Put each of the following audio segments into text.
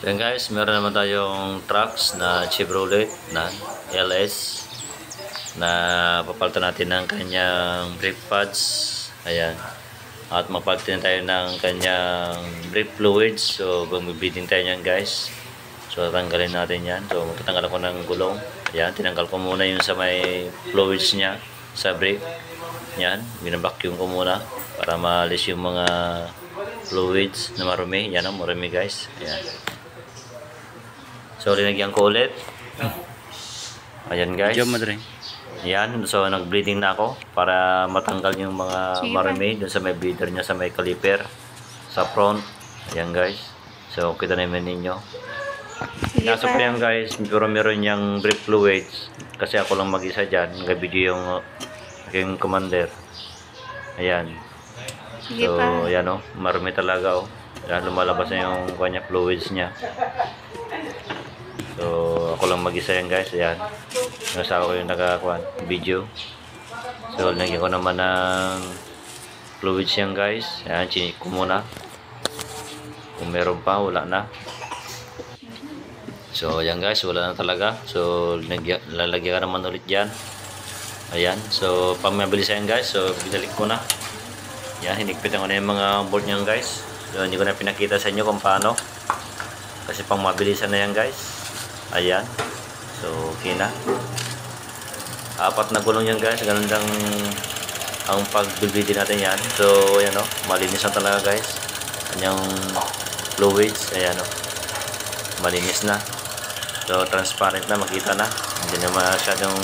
So yan guys, meron naman tayong trucks na Chevrolet na LS na papalitan natin ng kanyang brake pads. Ayan. At magpalitan tayo ng kanyang brake fluids. So bumibiding tayo yan guys. So tatanggalin natin yan. So tatanggal ako ng gulong. Ayan, tinanggal ko muna yung sa may fluids niya sa brake. Yan, binabacuum ko muna para maalis yung mga fluids na marumi. Yan ang marumi guys. Ayan. So linagyan ko ulit. Ayan guys. Yan, so nag-bleeding na ako para matanggal yung mga marumi dun sa may bleeder niya sa may caliper sa front. Ayan guys. So kita naman ninyo. Nasa pa yan guys, pero meron niyang brake fluids kasi ako lang mag-isa dyan. Nag-video yung commander. Ayan. So ayan o, marumi talaga o. Ayan, lumalabas na yung kanya fluids niya. So ako lang mag-isa yan guys. Ayan. Nasa ako yung video. So lagyan ko naman ng fluids yan guys. Ayan, chinik ko muna. Kung meron pa, wala na. So ayan guys, wala na talaga. So lalagyan ka naman ulit dyan. Ayan. So pag mabilis yan guys, so binalik ko na. Ayan, hinigpitan ko na yung mga bolt nyan guys. So hindi ko na pinakita sa inyo kung paano. Kasi pang mabilisan na yan guys. Ayan. So okay na. 4 na gulong yan guys. Ganun lang ang pag-building natin yan. So ayan o, malinis na talaga guys. Kanyang fluids. Ayan o, malinis na. So transparent na, makita na. Hindi na masyadong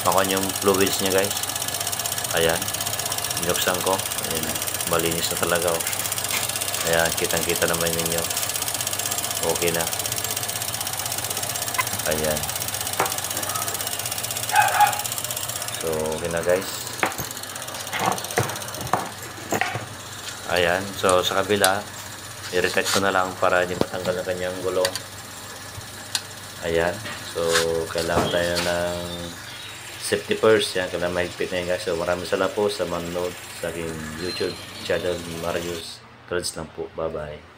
makuha yung fluids niya guys. Ayan, binuksan ko. Ayan, malinis na talaga o. Ayan, kitang kita naman ninyo. Okay na. Ayan. So okay na guys. Ayan, so sa kabila i-reset ko na lang para hindi matanggal ang kanyang gulong. Ayan, so kailangan tayo ng safety first. Yan, kailangan mahigpit na yan guys. So maraming salamat po sa manood sa aking YouTube channel, Marius Threads lang po. Bye bye.